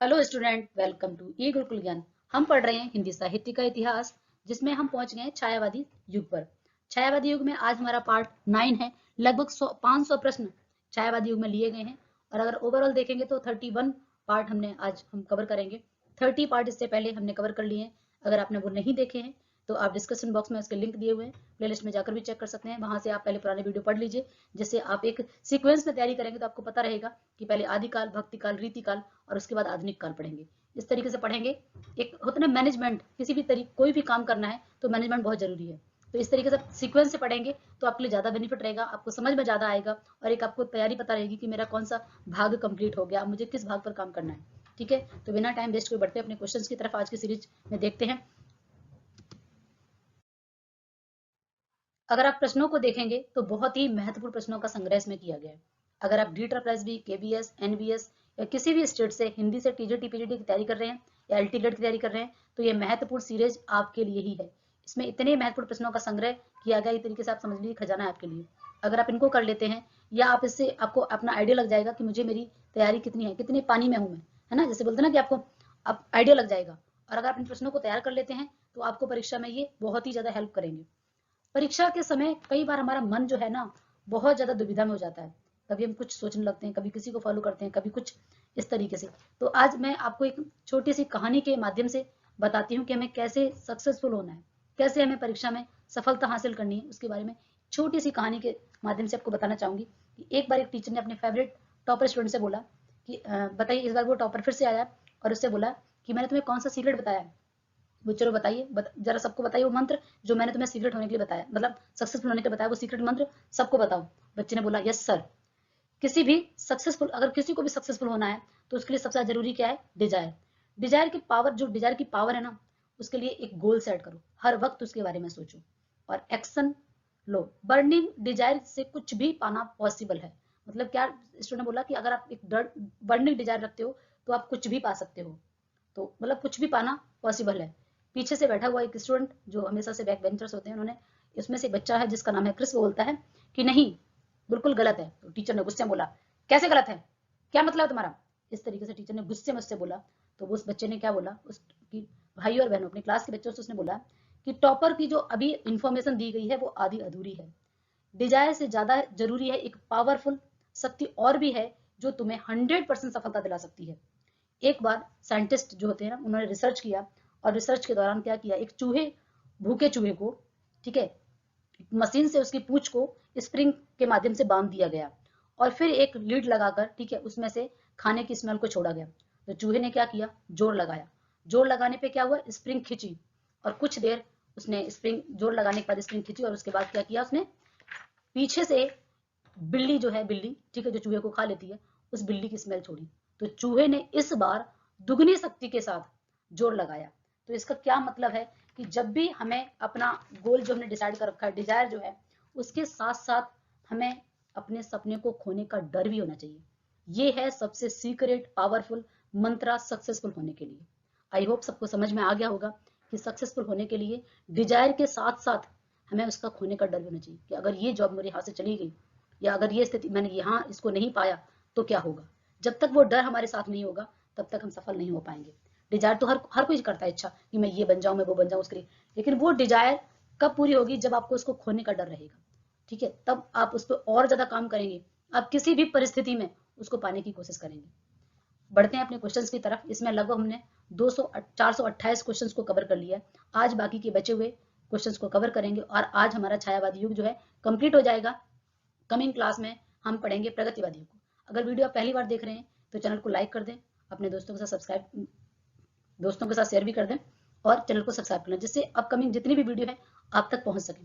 Hello student, welcome to ई गुरुकुल ज्ञान। हम पढ़ रहे हैं हिंदी साहित्य का इतिहास, जिसमें हम पहुंच गए हैं छायावादी युग पर। छायावादी युग में आज हमारा पार्ट 9 है। लगभग 500 प्रश्न छायावादी युग में लिए गए हैं। और अगर ओवरऑल देखेंगे तो 31 पार्ट हमने आज हम कवर करेंगे। 30 पार्ट इससे पहले हमने कवर कर लिए हैं। अगर आपने वो नहीं देखे हैं तो आप डिस्क्रिप्शन बॉक्स में उसके लिंक दिए हुए हैं, प्लेलिस्ट में जाकर भी चेक कर सकते हैं। वहां से आप पहले पुराने वीडियो पढ़ लीजिए, जिससे आप एक सीक्वेंस में तैयारी करेंगे तो आपको पता रहेगा कि पहले आदिकाल, भक्तिकाल, रीतिकाल और उसके बाद आधुनिक काल पढ़ेंगे। इस तरीके से पढ़ेंगे। एक होता है ना मैनेजमेंट, किसी भी तरीके कोई भी काम करना है तो मैनेजमेंट बहुत जरूरी है। तो इस तरीके से सीक्वेंस से पढ़ेंगे तो आपके लिए ज्यादा बेनिफिट रहेगा, आपको समझ में ज्यादा आएगा और एक आपको तैयारी पता रहेगी कि मेरा कौन सा भाग कंप्लीट हो गया, मुझे किस भाग पर काम करना है। ठीक है, तो बिना टाइम वेस्ट हुए बढ़ते हैं अपने क्वेश्चंस की तरफ। आज की सीरीज में देखते हैं। अगर आप प्रश्नों को देखेंगे तो बहुत ही महत्वपूर्ण प्रश्नों का संग्रह इसमें किया गया है। अगर आप DSSB, KBS, NBS या किसी भी स्टेट से हिंदी से TJT PGT की तैयारी कर रहे हैं या LT-लेट की तैयारी कर रहे हैं तो ये महत्वपूर्ण सीरीज आपके लिए ही है। इसमें इतने महत्वपूर्ण प्रश्नों का संग्रह किया गया, एक तरीके से आप समझ लीजिए खजाना है आपके लिए। अगर आप इनको कर लेते हैं या आप इससे आपको अपना आइडिया लग जाएगा कि मुझे मेरी तैयारी कितनी है, कितने पानी में हूं मैं, है ना, जैसे बोलते हैं ना कि आपको आप आइडिया लग जाएगा। और अगर आप इन प्रश्नों को तैयार कर लेते हैं तो आपको परीक्षा में ये बहुत ही ज्यादा हेल्प करेंगे। परीक्षा के समय कई बार हमारा मन जो है ना बहुत ज्यादा दुविधा में हो जाता है। कभी हम कुछ सोचने लगते हैं, कभी किसी को फॉलो करते हैं, कभी कुछ इस तरीके से। तो आज मैं आपको एक छोटी सी कहानी के माध्यम से बताती हूँ कि हमें कैसे सक्सेसफुल होना है, कैसे हमें परीक्षा में सफलता हासिल करनी है। उसके बारे में छोटी सी कहानी के माध्यम से आपको बताना चाहूंगी कि एक बार एक टीचर ने अपने फेवरेट टॉपर स्टूडेंट से बोला कि बताइए, इस बार वो टॉपर फिर से आया और उससे बोला कि मैंने तुम्हें कौन सा सीक्रेट बताया है। वो चलो बताइए, जरा सबको बताइए वो मंत्र जो मैंने तुम्हें सीक्रेट होने के लिए बताया, मतलब सक्सेसफुल होने के लिए बताया, वो सीक्रेट मंत्र सबको बताओ। बच्चे ने बोला यस सर। किसी भी सक्सेसफुल, अगर किसी को भी सक्सेसफुल होना है तो उसके लिए सबसे ज्यादा जरूरी क्या है? डिजायर। डिजायर की पावर, जो डिजायर की पावर है ना, उसके लिए एक गोल सेट करो, हर वक्त उसके बारे में सोचो और एक्शन लो। बर्निंग डिजायर से कुछ भी पाना पॉसिबल है। मतलब क्या स्टूडेंट ने बोला कि अगर आप एक बर्निंग डिजायर रखते हो तो आप कुछ भी पा सकते हो। तो मतलब कुछ भी पाना पॉसिबल है। पीछे से बैठा हुआ एक स्टूडेंट जो हमेशा से बैक बेंचर्स होते हैं, उन्होंने, इसमें से बच्चा है जिसका नाम है क्रिस, वो बोलता है कि नहीं, बिल्कुल गलत है। तो टीचर ने गुस्से में बोला, कैसे गलत है, क्या मतलब है तुम्हारा? इस तरीके से टीचर ने गुस्से में उससे बोला। तो वो उस बच्चे ने क्या बोला, उसकी भाई और बहनों, अपनी क्लास के बच्चों से उसने बोला कि टॉपर की जो अभी इंफॉर्मेशन दी गई है वो आधी अधूरी है। डिजायर से ज्यादा जरूरी है एक पावरफुल शक्ति और भी है जो तुम्हें 100% सफलता दिला सकती है। एक बार साइंटिस्ट जो होते हैं ना, उन्होंने रिसर्च किया और रिसर्च के दौरान क्या किया, एक चूहे, भूखे चूहे को, ठीक है, मशीन से उसकी पूंछ को स्प्रिंग के माध्यम से बांध दिया गया और फिर एक लीड लगाकर, ठीक है, उसमें से खाने की स्मेल को छोड़ा गया। तो चूहे ने क्या किया, जोर लगाया। जोर लगाने पे क्या हुआ, स्प्रिंग खिंची और कुछ देर उसने स्प्रिंग, जोर लगाने के बाद स्प्रिंग खिंची और उसके बाद क्या किया उसने, पीछे से बिल्ली जो है, बिल्ली, ठीक है, जो चूहे को खा लेती है, उस बिल्ली की स्मेल छोड़ी। तो चूहे ने इस बार दुगनी शक्ति के साथ जोर लगाया। तो इसका क्या मतलब है कि जब भी हमें अपना गोल जो हमने डिसाइड कर रखा है, डिजायर जो है, उसके साथ साथ हमें अपने सपने को खोने का डर भी होना चाहिए। ये है सबसे सीक्रेट पावरफुल मंत्रा सक्सेसफुल होने के लिए। आई होप सबको समझ में आ गया होगा कि सक्सेसफुल होने के लिए डिजायर के साथ साथ हमें उसका खोने का डर भी होना चाहिए कि अगर ये जॉब मेरे हाथ से चली गई या अगर ये स्थिति मैंने यहाँ इसको नहीं पाया तो क्या होगा। जब तक वो डर हमारे साथ नहीं होगा तब तक हम सफल नहीं हो पाएंगे। डिजायर तो हर हर कोई करता है, इच्छा कि मैं ये बन जाऊं, मैं वो बन जाऊं उसके लिए। लेकिन वो डिजायर कब पूरी होगी, जब आपको उसको खोने का डर रहेगा। ठीक है, तब आप उस पर और ज्यादा काम करेंगे, आप किसी भी परिस्थिति में उसको पाने की कोशिश करेंगे। बढ़ते हैं अपने क्वेश्चंस की तरफ। इसमें लगभग हमने 428 क्वेश्चंस को कवर कर लिया है। आज बाकी के बचे हुए क्वेश्चंस को कवर करेंगे और आज हमारा छायावादी युग जो है कंप्लीट हो जाएगा। कमिंग क्लास में हम पढ़ेंगे प्रगतिवादी युग को। अगर वीडियो आप पहली बार देख रहे हैं तो चैनल को लाइक कर दें, अपने दोस्तों के साथ सब्सक्राइब, दोस्तों के साथ शेयर भी कर दें और चैनल को सब्सक्राइब कर लें, जिससे अपकमिंग जितनी भी वीडियो है आप तक पहुंच सके।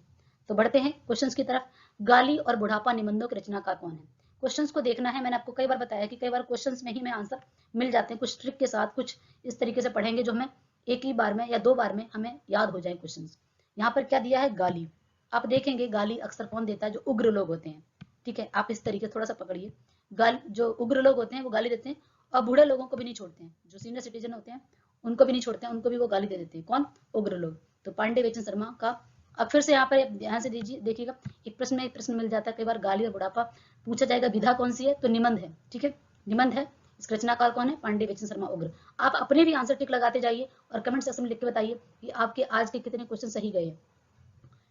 तो बढ़ते हैं क्वेश्चंस की तरफ। गाली और बुढ़ापा निबंधों के रचनाकार कौन है? क्वेश्चंस को देखना है। मैंने आपको कई बार बताया कि कई बार क्वेश्चंस में ही में आंसर मिल जाते हैं, कुछ ट्रिक के साथ, कुछ इस तरीके से पढ़ेंगे जो हमें एक ही बार में या दो बार में हमें याद हो जाए क्वेश्चन। यहाँ पर क्या दिया है, गाली। आप देखेंगे गाली अक्सर कौन देता है, जो उग्र लोग होते हैं। ठीक है, आप इस तरीके थोड़ा सा पकड़िए। गाली, जो उग्र लोग होते हैं वो गाली देते हैं और बूढ़े लोगों को भी नहीं छोड़ते हैं, जो सीनियर सिटीजन होते हैं उनको भी नहीं छोड़ते हैं, उनको भी वो गाली दे देते हैं। कौन? उग्र लोग। तो पांडे बेचन शर्मा का। अब फिर से यहाँ पर ध्यान से दीजिए, देखिएगा, एक प्रश्न मिल जाता है कई बार, गाली और बुढ़ापा पूछा जाएगा, विधा कौन सी है, तो निबंध है। ठीक है, निबंध है। इसके रचनाकार कौन है? पांडे बच्चन शर्मा उग्र। आप अपने भी आंसर टिक लगाते जाइए और कमेंट सेक्शन में लिख के बताइए कि आपके आज के कितने क्वेश्चन सही गए हैं।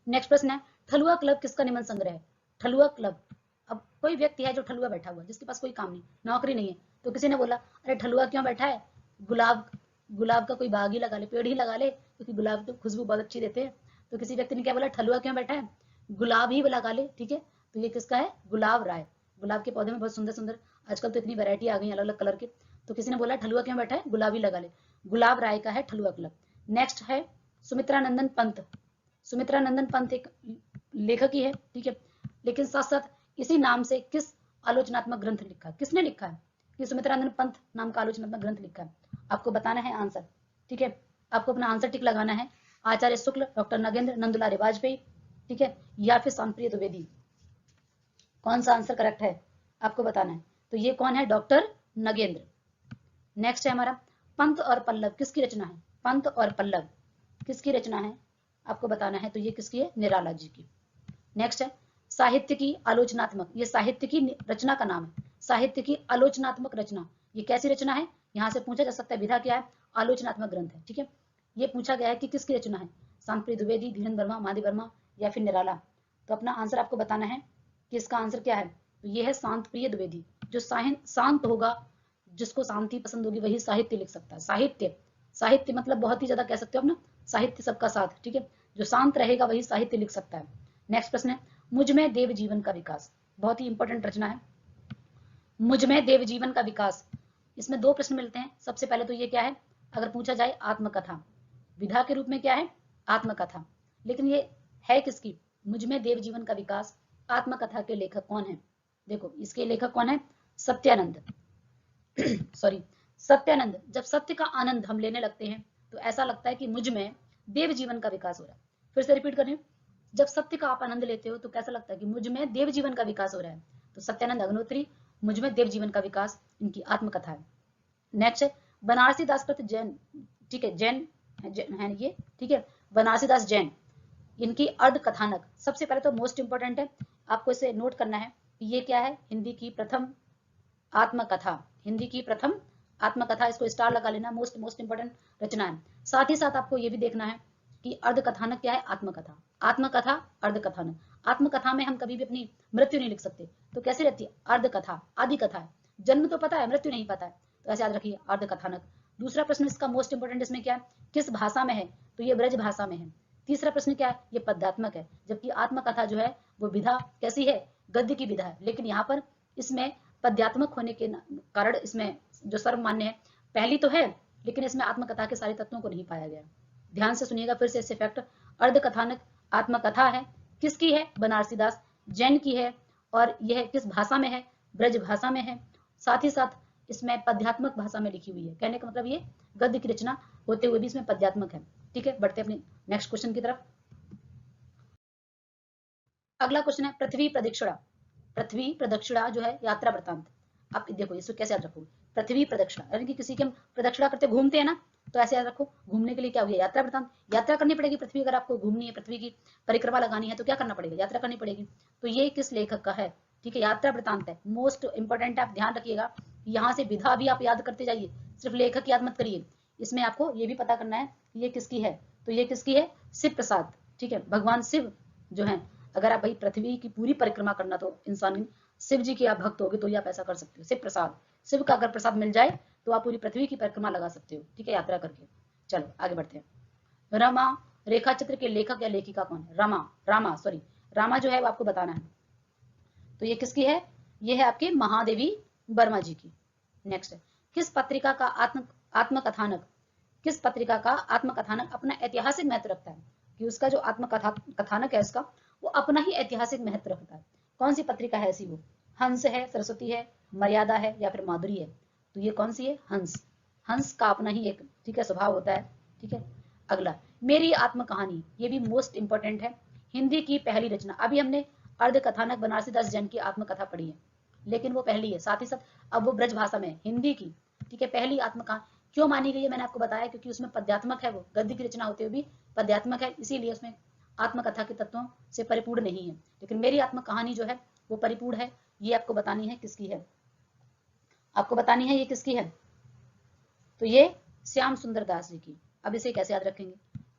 नेक्स्ट प्रश्न है, ठलुआ क्लब किसका निबंध संग्रह है? ठलुआ क्लब, अब कोई व्यक्ति है जो ठलुआ बैठा हुआ है, जिसके पास कोई काम नहीं, नौकरी नहीं है, तो किसी ने बोला अरे ठलुआ क्यों बैठा है, गुलाब गुलाब का कोई बाग ही लगा ले, पेड़ ही लगा ले, क्योंकि गुलाब तो खुशबू बहुत अच्छी देते हैं। तो किसी व्यक्ति ने क्या बोला, ठलुआ क्यों बैठा है, गुलाब ही लगा ले। ठीक है, तो ये किसका है? गुलाब राय। गुलाब के पौधे में बहुत सुंदर सुंदर आजकल तो इतनी वैरायटी आ गई अलग अलग कलर के। तो किसी ने बोला ठलुआ क्यों बैठा है, गुलाब ही लगा ले। गुलाब राय का है ठलुआ क्लब। नेक्स्ट है सुमित्रा नंदन पंत। सुमित्रा नंदन पंत एक लेखक ही है, ठीक है, लेकिन साथ साथ इसी नाम से किस आलोचनात्मक ग्रंथ लिखा है? किसने लिखा है? कि सुमित्रा नंदन पंत नाम का आलोचनात्मक ग्रंथ लिखा है। आपको बताना है आंसर, ठीक है, आपको अपना आंसर टिक लगाना है। आचार्य शुक्ल, डॉक्टर नगेंद्र, नंदुलारे वाजपेयी, ठीक है, या फिर शांतप्रिय द्विवेदी। कौन सा आंसर करेक्ट है आपको बताना है। तो ये कौन है? डॉक्टर नगेंद्र। नेक्स्ट है हमारा पंत और पल्लव किसकी रचना है? पंत और पल्लव किसकी रचना है आपको बताना है। तो ये किसकी है? निराला जी की। नेक्स्ट है साहित्य की आलोचनात्मक, ये साहित्य की रचना का नाम है, साहित्य की आलोचनात्मक रचना। ये कैसी रचना है? यहां से पूछा जा सकता है, विधा क्या है? आलोचनात्मक ग्रंथ है, ठीक है। ये पूछा गया है कि किसकी रचना है, शांतप्रिय द्विवेदी, धीरेन्द्र वर्मा, महादेव वर्मा या फिर निराला। तो अपना आंसर आपको बताना है कि इसका आंसर क्या है। तो ये है शांतप्रिय द्विवेदी। जो शांत होगा, जिसको शांति पसंद होगी, वही साहित्य लिख सकता है। साहित्य, साहित्य मतलब बहुत ही ज्यादा कह सकते हो अपना, साहित्य सबका साथ, ठीक है, जो शांत रहेगा वही साहित्य लिख सकता है। नेक्स्ट प्रश्न है मुझ में देव जीवन का विकास, बहुत ही इंपॉर्टेंट रचना है मुझ में देव जीवन का विकास। इसमें दो प्रश्न मिलते हैं। सबसे पहले तो ये क्या है, अगर पूछा जाए आत्मकथा, विधा के रूप में क्या है? आत्मकथा। लेकिन ये है किसकी? मुझ में देव जीवन का विकास, आत्मकथा के लेखक कौन है? देखो इसके लेखक कौन है? सत्यानंद सॉरी, सत्यानंद। जब सत्य का आनंद हम लेने लगते हैं तो ऐसा लगता है कि मुझ में देव जीवन का विकास हो रहा है। फिर से रिपीट करें, जब सत्य का आप आनंद लेते हो तो कैसा लगता है कि मुझ में देव जीवन का विकास हो रहा है। तो सत्यानंद अग्निहोत्री, मुझ में देव जीवन का विकास, इनकी आत्मकथा है। नेक्स्ट है बनारसी दास प्रति जैन, ठीक है, जैन है ये, ठीक है, बनारसी दास जैन, इनकी अर्ध कथानक। सबसे पहले तो मोस्ट इंपोर्टेंट है, आपको इसे नोट करना है कि ये क्या है? हिंदी की प्रथम आत्मकथा, हिंदी की प्रथम आत्मकथा, इसको स्टार लगा लेना, मोस्ट मोस्ट इंपोर्टेंट रचना है। साथ ही साथ आपको ये भी देखना है कि अर्ध कथानक क्या है? आत्मकथा, आत्मकथा, अर्ध कथानक। आत्मकथा में हम कभी भी अपनी मृत्यु नहीं लिख सकते, तो कैसे रहती है? अर्ध कथा, आदि कथा है, जन्म तो पता है, मृत्यु नहीं पता है, तो ऐसे याद रखिए, अर्ध कथानक। दूसरा प्रश्न इसका मोस्ट इंपोर्टेंट इसमें क्या है? किस भाषा में है? तो ये ब्रज भाषा में है। तीसरा प्रश्न क्या है? ये पद्यात्मक है, जबकि आत्मकथा जो है वो विधा कैसी है? गद्य की विधा है। लेकिन यहाँ पर इसमें पद्यात्मक होने के कारण इसमें जो सर्वमान्य है, पहली तो है, लेकिन इसमें आत्मकथा के सारे तत्वों को नहीं पाया गया। ध्यान से सुनिएगा फिर से इसे फैक्ट। अर्ध कथानक आत्मकथा है, किसकी है? बनारसी दास जैन की है, और यह किस भाषा में है? ब्रज भाषा में है। साथ ही साथ इसमें पद्यात्मक भाषा में लिखी हुई है, कहने का मतलब ये गद्य की रचना होते हुए भी इसमें पद्यात्मक है। ठीक है, बढ़ते अपने नेक्स्ट क्वेश्चन की तरफ। अगला क्वेश्चन है पृथ्वी प्रदक्षिणा। पृथ्वी प्रदक्षिणा जो है यात्रा वृतांत। आप देखो इसको कैसे याद रखोगे? पृथ्वी प्रदक्षिणा यानी कि किसी की हम प्रदक्षिणा करते घूमते हैं ना, तो ऐसे याद रखो, घूमने के लिए क्या हो गया? यात्रा वृतांत। यात्रा करनी पड़ेगी पृथ्वी, अगर आपको घूमनी है, पृथ्वी की परिक्रमा लगानी है, तो क्या करना पड़ेगा? यात्रा करनी पड़ेगी। तो ये किस लेखक का है? ठीक है, यात्रा वृतांत है। मोस्ट इंपोर्टेंट आप ध्यान रखिएगा, यहाँ से विधा भी आप याद करते जाइए, सिर्फ लेखक याद मत करिए। इसमें आपको ये भी पता करना है कि ये किसकी है। तो ये किसकी है? शिव प्रसाद। ठीक है, भगवान शिव जो है, अगर आप भाई पृथ्वी की पूरी परिक्रमा करना, तो इंसान शिव जी के आप भक्त होगे तो ही आप ऐसा कर सकते हो। शिव प्रसाद, शिव का अगर प्रसाद मिल जाए तो आप पूरी पृथ्वी की परिक्रमा लगा सकते हो, ठीक है, यात्रा करके। चलो आगे बढ़ते हैं। रमा रेखा चित्र के लेखक या लेखिका कौन है? रामा जो है वो आपको बताना है। तो ये किसकी है? ये है आपके महादेवी वर्मा जी की। नेक्स्ट है किस पत्रिका का आत्मकथानक, किस पत्रिका का आत्मकथानक अपना ऐतिहासिक महत्व रखता है? कि उसका जो कथानक है इसका, वो अपना ही ऐतिहासिक महत्व रखता है। कौन सी पत्रिका है ऐसी? वो हंस है, सरस्वती है, मर्यादा है, या फिर माधुरी है? तो ये कौन सी है? हंस। हंस का अपना ही एक, ठीक है, स्वभाव होता है। ठीक है, अगला मेरी आत्म कहानी, ये भी मोस्ट इंपोर्टेंट है। हिंदी की पहली रचना। अभी हमने अर्ध कथानक बनारसी दास जैन की आत्मकथा पढ़ी है, लेकिन वो पहली है, साथ ही साथ अब वो ब्रज भाषा में हिंदी की, ठीक है, पहली आत्मकथा क्यों मानी गई है? मैंने आपको बताया क्योंकि उसमें पद्यात्मक है, वो गद्य की रचना होते हुए भी पद्यात्मक है, इसीलिए उसमें आत्मकथा के तत्वों से परिपूर्ण नहीं है। लेकिन मेरी आत्म कहानी जो है वो परिपूर्ण है। ये आपको बतानी है किसकी है। आपको बतानी है ये किसकी है, तो ये श्याम सुंदर दास जी की। अब इसे कैसे याद रखेंगे,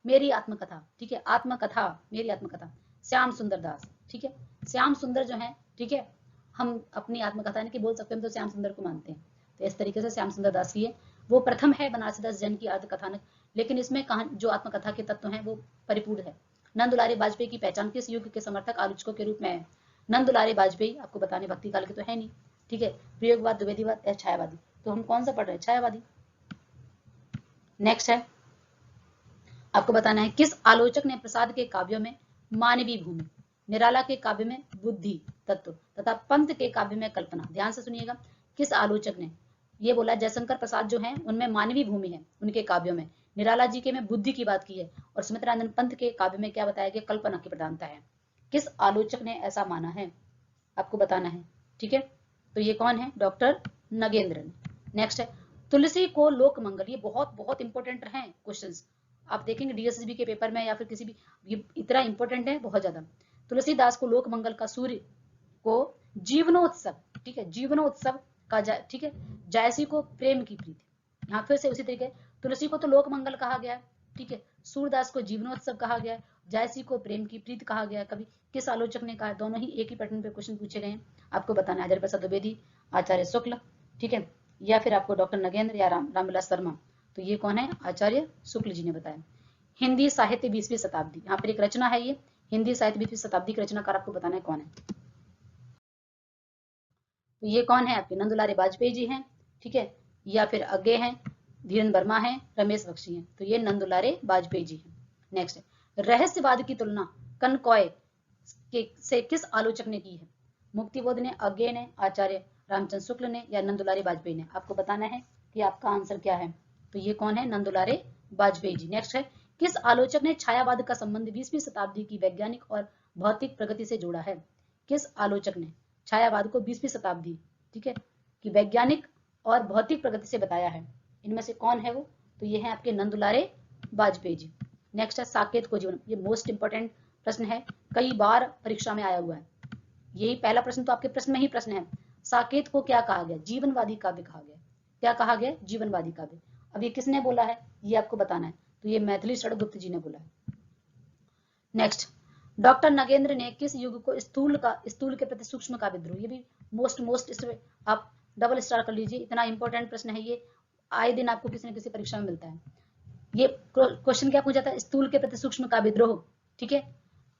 मेरी आत्मकथा, ठीक है, आत्मकथा, मेरी आत्मकथा, श्याम सुंदर दास, ठीक है। श्याम सुंदर जो है, ठीक है, हम अपनी आत्मकथा नहीं कि बोल सकते, हम तो श्याम सुंदर को मानते हैं, तो इस तरीके से श्याम सुंदर दास की है। वो प्रथम है बनारसीदास जैन की आद्य कथानक, लेकिन इसमें जो आत्मकथा के तत्व हैं वो परिपूर्ण है। नंद दुलारे वाजपेयी की पहचान किस युग के समर्थक आलोचकों के रूप में है। नंद दुलारे वाजपेयी आपको बताने भक्ति काल के तो है नहीं, ठीक है, प्रयोगवाद, द्विवेदीवाद या छायावादी, तो हम कौन सा पढ़ रहे हैं, छायावादी। नेक्स्ट है, आपको बताना है किस आलोचक ने प्रसाद के काव्यों में मानवीय भूमि, निराला के काव्य में बुद्धि तत्व तथा पंत के काव्य में कल्पना, ध्यान से सुनिएगा, किस आलोचक ने ये बोला, जयशंकर प्रसाद जो है उनमें मानवीय भूमि है उनके काव्यों में, निराला जी के में बुद्धि की बात की है, और सुमित्रानंद पंत के काव्य में क्या बताया गया, कल्पना की प्रधानता है। किस आलोचक ने ऐसा माना है, आपको बताना है, ठीक है, तो ये कौन है, डॉक्टर नगेंद्र ने। नेक्स्ट है, तुलसी को लोक मंगल, ये बहुत बहुत इंपॉर्टेंट है क्वेश्चंस, आप देखेंगे डीएसएसबी के पेपर में या फिर किसी भी, ये इतना इंपॉर्टेंट है बहुत ज्यादा। तुलसीदास को लोक मंगल का सूर्य को जीवनोत्सव, ठीक है, जीवनोत्सव का ठीक है, जायसी को प्रेम की प्रीति, यहाँ फिर से उसी तरीके, तुलसी को तो लोक मंगल कहा गया, ठीक है, सूरदास को जीवनोत्सव कहा गया, जायसी को प्रेम की प्रीत कहा गया। कभी किस आलोचक ने कहा, दोनों ही एक ही पैटर्न पे क्वेश्चन पूछे गए हैं, आपको बताना है, हजारी प्रसाद द्विवेदी, आचार्य शुक्ल, ठीक है, या फिर आपको डॉक्टर नगेंद्र या रामविलास शर्मा, तो ये कौन है, आचार्य शुक्ल जी ने बताया। हिंदी साहित्य 20वीं शताब्दी, यहाँ पर एक रचना है ये, हिंदी साहित्य 20वीं शताब्दी की रचनाकार आपको बताना है कौन है, तो ये कौन है, आपके नंदुलारे वाजपेयी जी हैं, ठीक है, या फिर आगे हैं धीरेन्द्र वर्मा है, रमेश बख्शी हैं, तो ये नंदुलारे वाजपेयी जी हैं। नेक्स्ट है, रहस्यवाद की तुलना कनकॉय से किस आलोचक ने की है, मुक्तिबोध ने, अज्ञे ने, आचार्य रामचंद्र शुक्ल ने या नंदुलारे वाजपेयी ने, आपको बताना है कि आपका आंसर क्या है, तो ये कौन है, नंदुलारे वाजपेयी जी। नेक्स्ट है, किस आलोचक ने छायावाद का संबंध 20वीं शताब्दी की वैज्ञानिक और भौतिक प्रगति से जोड़ा है, किस आलोचक ने छायावाद को 20वीं शताब्दी, ठीक है, की वैज्ञानिक और भौतिक प्रगति से बताया है, इनमें से कौन है वो, तो ये है आपके नंदुलारे वाजपेयी जी। नेक्स्ट है, साकेत को जीवन, ये मोस्ट इंपोर्टेंट प्रश्न है, कई बार परीक्षा में आया हुआ है, यही पहला प्रश्न तो आपके प्रश्न में ही प्रश्न है, साकेत को क्या कहा गया, जीवनवादी काव्य कहा गया, क्या कहा गया, जीवनवादी काव्य। अब ये किसने बोला है, ये आपको बताना है, तो ये मैथिली शरण गुप्त जी ने बोला है। नेक्स्ट, डॉक्टर नगेंद्र ने किस युग को स्थूल के प्रति सूक्ष्म का विद्रोह, ये भी मोस्ट इस आप डबल स्टार कर लीजिए, इतना इंपॉर्टेंट प्रश्न है ये, आए दिन आपको किसी न किसी परीक्षा में मिलता है। ये क्वेश्चन क्या पूछा था, स्थूल के प्रति सूक्ष्म का विद्रोह, ठीक है,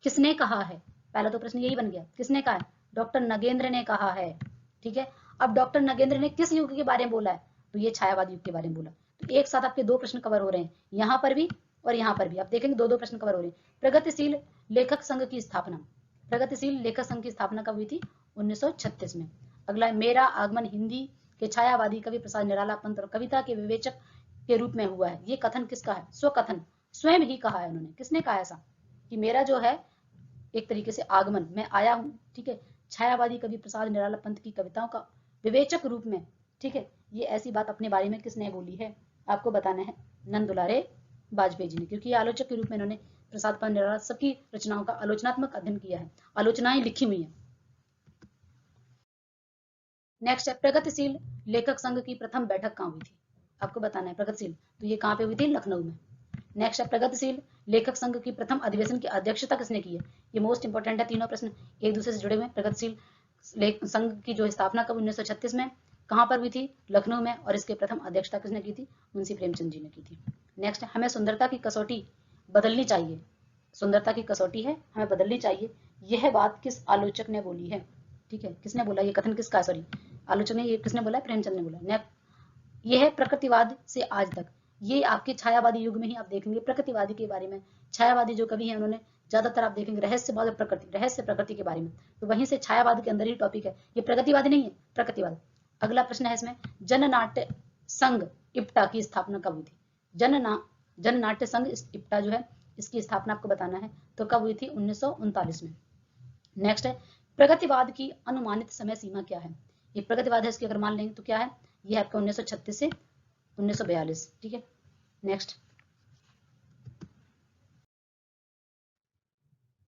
किसने कहा है, पहला तो प्रश्न यही बन गया, किसने कहा है, डॉक्टर नगेंद्र ने कहा है, ठीक है। अब डॉक्टर नगेंद्र ने किस युग के बारे में बोला है, तो ये छायावाद युग के बारे में बोला, तो एक साथ आपके दो प्रश्न कवर हो रहे हैं, यहाँ पर भी और यहाँ पर भी, आप देखेंगे दो दो प्रश्न कवर हो रहे हैं। प्रगतिशील लेखक संघ की स्थापना, प्रगतिशील लेखक संघ की स्थापना कब हुई थी, 1936 में। अगला, मेरा आगमन हिंदी के छायावादी कवि प्रसाद निराला पंत और कविता के विवेचक के रूप में हुआ है, ये कथन किसका है, स्वकथन, स्वयं ही कहा है उन्होंने, किसने कहा ऐसा कि मेरा जो है एक तरीके से आगमन, मैं आया हूँ, ठीक है, छायावादी कवि प्रसाद निराला पंत की कविताओं का विवेचक रूप में, ठीक है, ये ऐसी बात अपने बारे में किसने बोली है, आपको बताना है, नंद दुलारे वाजपेयी जी ने, क्योंकि आलोचक के रूप में इन्होंने प्रसाद पंत निराला सबकी रचनाओं का आलोचनात्मक अध्ययन किया है, आलोचनाएं लिखी हुई है। नेक्स्ट है, प्रगतिशील लेखक संघ की प्रथम बैठक कहाँ हुई थी, आपको बताना है, प्रगतिशील, तो ये कहाँ पे हुई थी, लखनऊ में। नेक्स्ट है, प्रगतिशील लेखक संघ की प्रथम अधिवेशन की अध्यक्षता किसने की है, ये मोस्ट इंपोर्टेंट है, तीनों प्रश्न एक दूसरे से जुड़े हुए। प्रगतिशील संघ की जो स्थापना कब 1936 में, कहाँ पर हुई थी, लखनऊ में, और इसके प्रथम अध्यक्षता किसने की थी, मुंशी प्रेमचंद जी ने की थी। नेक्स्ट, हमें सुंदरता की कसौटी बदलनी चाहिए, सुंदरता की कसौटी है, हमें बदलनी चाहिए, यह बात किस आलोचक ने बोली है, ठीक है, किसने बोला, ये कथन किसका, सॉरी आलोचक ने, ये किसने बोला, प्रेमचंद ने बोला। यह है प्रकृतिवाद से आज तक, ये आपके छायावादी युग में ही आप देखेंगे प्रकृतिवादी के बारे में, छायावादी जो कवि हैं उन्होंने ज्यादातर आप देखेंगे रहस्यवाद और प्रकृति, रहस्य प्रकृति के बारे में, तो वहीं से छायावाद के अंदर ही टॉपिक है, ये प्रगतिवादी नहीं है, प्रकृतिवाद। अगला प्रश्न है इसमें, जननाट्य संघ इप्टा की स्थापना कब हुई थी, जननाट्य संघ इप्टा जो है इसकी स्थापना आपको बताना है, तो कब हुई थी, 1939 में। नेक्स्ट है, प्रगतिवाद की अनुमानित समय सीमा क्या है, ये प्रगतिवाद है, इसकी अगर मान लेंगे तो क्या है, ये आपका 1936 से 1942, ठीक है। नेक्स्ट,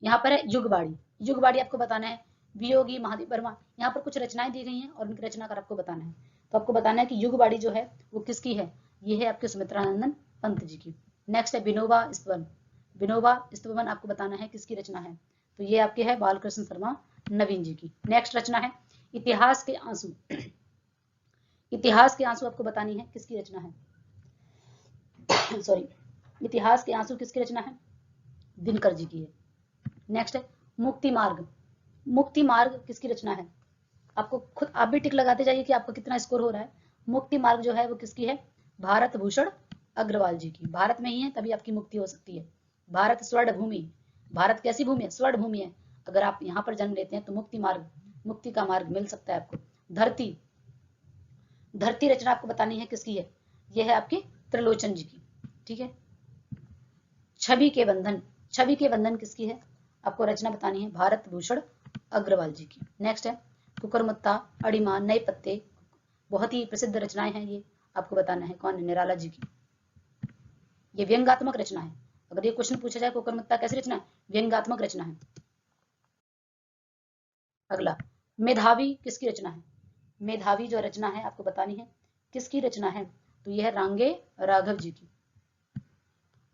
यहाँ पर है युगबाड़ी, युगबाड़ी आपको बताना है, वियोगी महादेव वर्मा, यहाँ पर कुछ रचनाएं दी गई हैं और उनकी रचनाकार आपको बताना है। तो आपको बताना है कि युगबाड़ी जो है वो किसकी है, ये है आपके सुमित्रानंदन पंत जी की। नेक्स्ट है विनोबा स्तवन। विनोबा स्तवन आपको बताना है किसकी रचना है, तो ये आपके है बालकृष्ण शर्मा नवीन जी की। नेक्स्ट रचना है इतिहास के आंसू। इतिहास के आंसू आपको बतानी है किसकी रचना है सॉरी, इतिहास के आंसू किसकी रचना है, दिनकर जी की है। नेक्स्ट है मुक्ति मार्ग। मुक्ति मार्ग किसकी रचना है, आपको खुद आप भी टिक लगाते जाइए कि आपका कितना स्कोर हो रहा है। मुक्ति मार्ग जो है वो किसकी है, भारत भूषण अग्रवाल जी की। भारत में ही है तभी आपकी मुक्ति हो सकती है। भारत स्वर्ण भूमि, भारत कैसी भूमि है, स्वर्ण भूमि है। अगर आप यहाँ पर जन्म लेते हैं तो मुक्ति मार्ग, मुक्ति का मार्ग मिल सकता है आपको। धरती, धरती रचना आपको बतानी है किसकी है, यह है आपकी त्रिलोचन जी की, ठीक है। छवि के बंधन, छवि के बंधन किसकी है, आपको रचना बतानी है भारत भूषण अग्रवाल जी की। नेक्स्ट है कुकरमुत्ता, अड़िमा, नए पत्ते, बहुत ही प्रसिद्ध रचनाएं हैं ये, आपको बताना है कौन है, निराला जी की। ये व्यंग्यात्मक रचना है। अगर ये क्वेश्चन पूछा जाए कुकरमुत्ता कैसी रचना है, व्यंग्यात्मक रचना है। अगला मेधावी किसकी रचना है, मेधावी जो रचना है आपको बतानी है किसकी रचना है, तो यह है रांगे राघव जी की।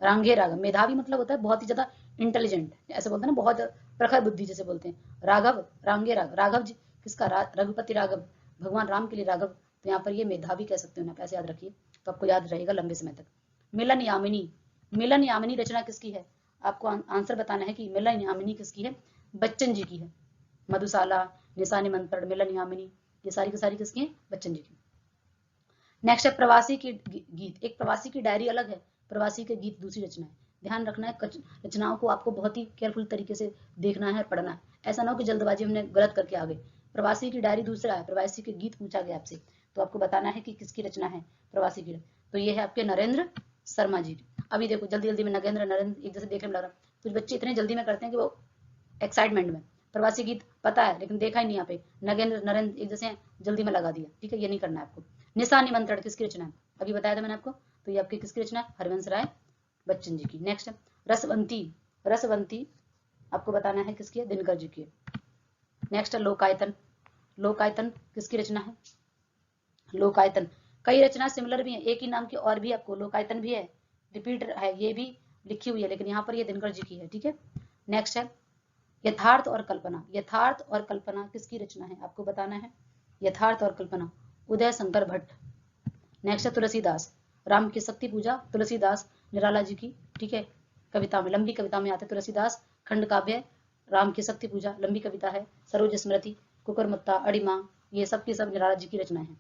रांगे राघव, मेधावी मतलब होता है बहुत ही ज्यादा इंटेलिजेंट, ऐसे बोलते हैं ना, बहुत प्रखर बुद्धि जैसे बोलते हैं। राघव, रांगे राघव, राघव जी किसका, रघुपति राघव, भगवान राम के लिए राघव, तो यहाँ पर ये मेधावी कह सकते हो ना, ऐसे याद रखिए तो आपको याद रहेगा लंबे समय तक। मिलन यामिनी, मिलन यामिनी रचना किसकी है, आपको आंसर बताना है कि मिलन यामिनी किसकी है, बच्चन जी की है। मधुशाला, निशानी मंत्रण, मिलन यामिनी, ये सारी की सारी किसकी है, बच्चन जी की। नेक्स्ट है प्रवासी की गीत। एक प्रवासी की डायरी अलग है, प्रवासी के गीत दूसरी रचना है। ध्यान रखना है रचनाओं को आपको बहुत ही केयरफुल तरीके से देखना है और पढ़ना है, ऐसा ना हो कि जल्दबाजी हमने गलत करके आ गए। प्रवासी की डायरी दूसरा है, प्रवासी के गीत पूछा गया आपसे, तो आपको बताना है कि किसकी रचना है प्रवासी की, तो ये है आपके नरेंद्र शर्मा जी की। अभी देखो जल्दी जल्दी में नगेंद्र नरेंद्र एक जैसे देखने में लग रहा, कुछ बच्चे इतने जल्दी में करते हैं कि वो एक्साइटमेंट में, प्रवासी गीत पता है लेकिन देखा ही नहीं, यहाँ पे नगेंद्र नरेंद्र एक जैसे जल्दी में लगा दिया, ठीक है, ये नहीं करना है आपको। निशान निमंत्रण किसकी रचना है, अभी बताया था मैंने आपको, तो ये आपकी किसकी रचना है, हरिवंश राय बच्चन जी की। नेक्स्ट है रसवंती, रसवंती आपको बताना है किसकी है, दिनकर जी की। नेक्स्ट है लोकायतन, लोकायतन किसकी रचना है, लोकायतन, कई रचना सिमिलर भी है, एक ही नाम की और भी आपको लोकायतन भी है, रिपीट है, ये भी लिखी हुई है लेकिन यहाँ पर ये दिनकर जी की है, ठीक है। नेक्स्ट है यथार्थ और कल्पना, यथार्थ और कल्पना किसकी रचना है, आपको बताना है यथार्थ और कल्पना, उदय शंकर भट्ट। नेक्स्ट है तुलसीदास, राम की शक्ति पूजा, तुलसीदास निराला जी की, ठीक है। कविता में, लंबी कविता में आते तुलसीदास, खंड काव्य, राम की शक्ति पूजा लंबी कविता है, सरोज स्मृति, कुकरमुत्ता, अड़िमा, ये सब की सब निराला जी की रचना है।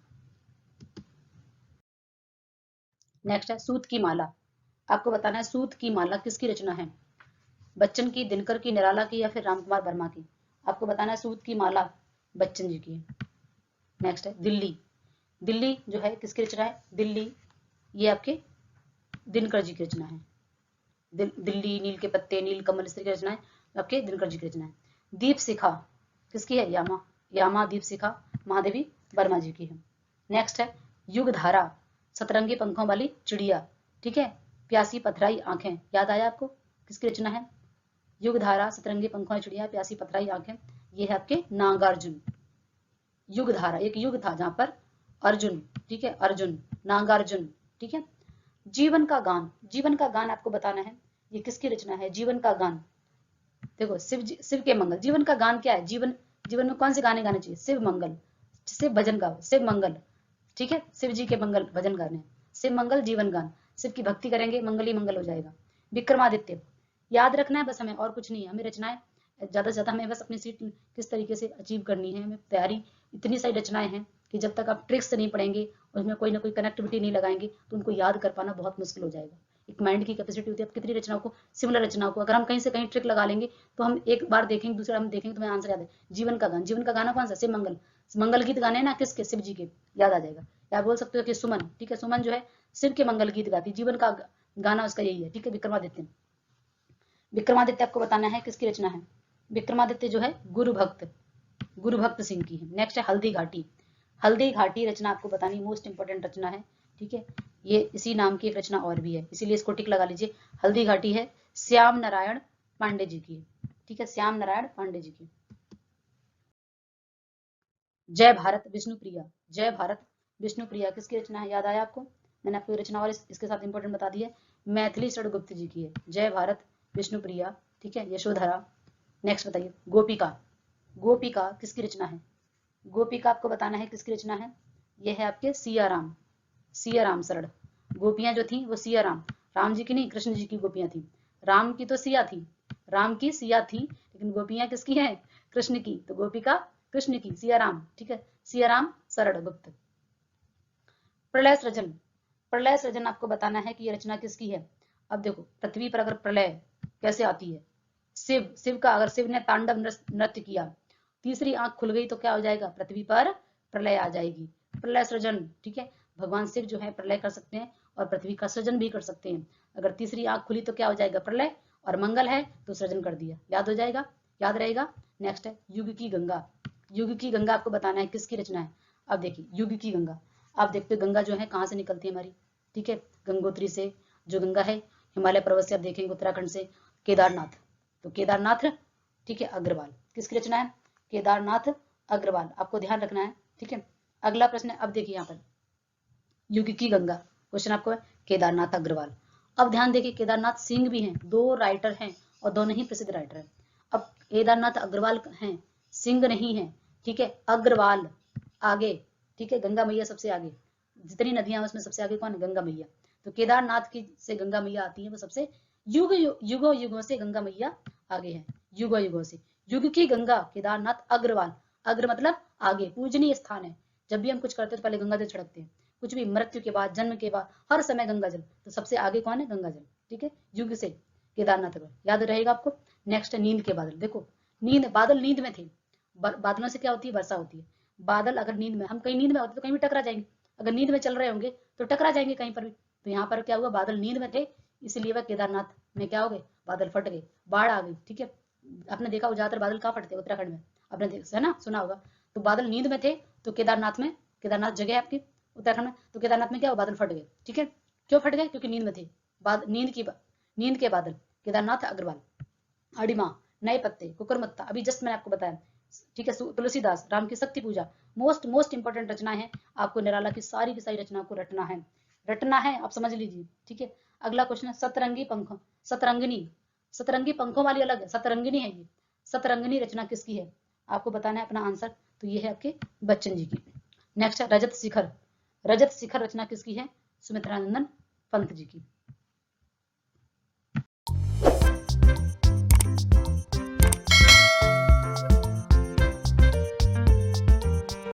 नेक्स्ट है सूत की माला, आपको बताना है सूत की माला किसकी रचना है, बच्चन की, दिनकर की, निराला की या फिर रामकुमार वर्मा की, आपको बताना है सूत की माला बच्चन जी की। नेक्स्ट है दिल्ली, दिल्ली जो है किसकी रचना है, दिल्ली ये आपके दिनकर जी की रचना है। दिल्ली, नील के पत्ते, नील कमल, इस तरह की रचना है आपके दिनकर जी की रचना है। दीप शिखा किसकी है, यामा, यामा दीप शिखा महादेवी वर्मा जी की है। नेक्स्ट है युग धारा, सतरंगी पंखों वाली चिड़िया, ठीक है। प्यासी पथराई आंखें, याद आया आपको किसकी रचना है, युग धारा, सतरंगी पंखों वाली चिड़िया, प्यासी पथराई आंखें, ये है आपके नागार्जुन। युग धारा एक युग था जहां पर अर्जुन, ठीक है, अर्जुन, नागार्जुन, ठीक है। जीवन का गान, जीवन का गान आपको बताना है ये किसकी रचना है, जीवन का गान, देखो शिव के मंगल, जीवन का गान क्या है, जीवन, जीवन में कौन से गाने गाने चाहिए, शिव मंगल, शिव भजन गाओ, शिव मंगल, ठीक है, शिव जी के मंगल भजन गाने, शिव मंगल जीवन गान, शिव की भक्ति करेंगे मंगल ही मंगल हो जाएगा। विक्रमादित्य, याद रखना है बस हमें, और कुछ नहीं है, हमें रचनाएं ज्यादा से ज्यादा हमें बस अपनी सीट किस तरीके से अचीव करनी है, हमें तैयारी, इतनी सारी रचनाएं हैं कि जब तक आप ट्रिक्स से नहीं पढ़ेंगे, उसमें कोई ना कोई कनेक्टिविटी नहीं लगाएंगे तो उनको याद कर पाना बहुत मुश्किल हो जाएगा। एक माइंड की कैपेसिटी होती है, आप कितनी रचनाओं को, सिमिलर रचनाओं को अगर हम कहीं से कहीं ट्रिक लगा लेंगे तो हम एक बार देखेंगे, दूसरा हम देखेंगे तो हमें आंसर याद है। जीवन का गान, जीवन का गाना कौन सा, शिव मंगल, मंगल गीत गाने ना किसके, शिव जी के, याद आ जाएगा। या बोल सकते हो कि सुमन, ठीक है, सुमन जो है शिव के मंगल गीत गाती, जीवन का गाना उसका यही है, ठीक है। विक्रमादित्य, विक्रमादित्य आपको बताना है किसकी रचना है, विक्रमादित्य जो है गुरु भक्त, गुरु भक्त सिंह की है। नेक्स्ट है हल्दी घाटी, हल्दी घाटी रचना आपको बतानी, मोस्ट इंपोर्टेंट रचना है, ठीक है। ये इसी नाम की एक रचना और भी है, इसीलिए इसको टिक लगा लीजिए। हल्दी घाटी है श्याम नारायण पांडे जी की, ठीक है, श्याम नारायण पांडे जी की। जय भारत विष्णु प्रिया, जय भारत विष्णु प्रिया किसकी रचना है, याद आया आपको? मैंने आपको रचना और इसके साथ इंपॉर्टेंट बता दी है, मैथिली षडगुप्त जी की है। जय भारत विष्णु प्रिया, ठीक है। यशोधरा। नेक्स्ट बताइए, गोपिका। गोपिका किसकी रचना है? गोपिका आपको बताना है किसकी रचना है। यह है आपके सिया राम, सिया राम शरण। गोपियां जो थी वो सिया राम, राम जी की नहीं, कृष्ण जी की गोपियां थी। राम की तो सिया थी, राम की सिया थी, लेकिन गोपियां किसकी हैं? कृष्ण की। तो गोपिका कृष्ण की, सिया राम, ठीक है। सिया राम शरण गुप्त। प्रलय सृजन। प्रलय सृजन आपको बताना है कि ये रचना किसकी है। अब देखो, पृथ्वी पर अगर प्रलय कैसे आती है, शिव, शिव का अगर शिव ने तांडव नृत्य किया, तीसरी आंख खुल गई तो क्या हो जाएगा, पृथ्वी पर प्रलय आ जाएगी। प्रलय सृजन, ठीक है। भगवान शिव जो है प्रलय कर सकते हैं और पृथ्वी का सृजन भी कर सकते हैं। अगर तीसरी आंख खुली तो क्या हो जाएगा, प्रलय, और मंगल है तो सृजन कर दिया। याद हो जाएगा, याद रहेगा। नेक्स्ट है युग की गंगा। युग की गंगा आपको बताना है किसकी रचना है। अब देखिए, युग की गंगा, आप देखते हो गंगा जो है कहाँ से निकलती है हमारी, ठीक है, गंगोत्री से। जो गंगा है हिमालय पर्वत से, आप देखेंगे उत्तराखंड से केदारनाथ, तो केदारनाथ, ठीक है, अग्रवाल किसकी रचना है, केदारनाथ अग्रवाल, आपको ध्यान रखना है, ठीक है। अगला प्रश्न है, अब देखिए यहाँ पर युग की गंगा, क्वेश्चन आपको है केदारनाथ अग्रवाल। अब ध्यान देखिए, केदारनाथ सिंह भी हैं, दो राइटर हैं और दोनों ही प्रसिद्ध राइटर हैं। अब केदारनाथ अग्रवाल हैं, सिंह नहीं है, ठीक है, अग्रवाल आगे, ठीक है, गंगा मैया सबसे आगे, जितनी नदियां उसमें सबसे आगे कौन है, गंगा मैया। तो केदारनाथ की से गंगा मैया आती है, वो सबसे युगों युगों से गंगा मैया आगे है, युगों युगों से। युग की गंगा केदारनाथ अग्रवाल, अग्र मतलब आगे, पूजनीय स्थान है। जब भी हम कुछ करते हैं तो पहले गंगा जल छिड़कते हैं, कुछ भी, मृत्यु के बाद, जन्म के बाद, हर समय गंगा जल, तो सबसे आगे कौन है, गंगा जल, ठीक है, युग से केदारनाथ अग्रवाल, याद रहेगा आपको। नेक्स्ट है नींद के बादल। देखो, नींद, बादल नींद में थे, बादलों से क्या होती है, वर्षा होती है। बादल अगर नींद में, हम कहीं नींद में होते तो कहीं भी टकरा जाएंगे, अगर नींद में चल रहे होंगे तो टकरा जाएंगे कहीं पर भी। तो यहाँ पर क्या हुआ, बादल नींद में थे, इसलिए वह केदारनाथ में क्या हो गए, बादल फट गए, बाढ़ आ गई, ठीक है। आपने देखा हो ज्यादातर बादल कहाँ फटते हैं, उत्तराखंड में, आपने है ना, सुना होगा। तो बादल नींद में थे, तो केदारनाथ में, केदारनाथ जगह है आपकी उत्तराखंड में, तो केदारनाथ में क्या हुआ, बादल फट गए, ठीक है। क्यों फट गए, क्योंकि नींद में थे, नींद के बादल, केदारनाथ अग्रवाल। अड़िमा, नए पत्ते, कुकुरमुत्ता, अभी जस्ट मैंने आपको बताया, ठीक है। तुलसीदास, राम की शक्ति पूजा, मोस्ट मोस्ट इंपॉर्टेंट रचना है, आपको निराला की सारी रचना को रटना है, रटना है, आप समझ लीजिए, ठीक है। अगला क्वेश्चन है सतरंगी पंखों, सतरंगिनी, सतरंगी पंखों वाली अलग है, सतरंगिनी है ये, सतरंगिनी रचना किसकी है, आपको बताना है अपना आंसर। तो ये है आपके बच्चन जी की। नेक्स्ट है रजत शिखर, रजत शिखर रचना किसकी है, सुमित्रानंदन पंत जी की।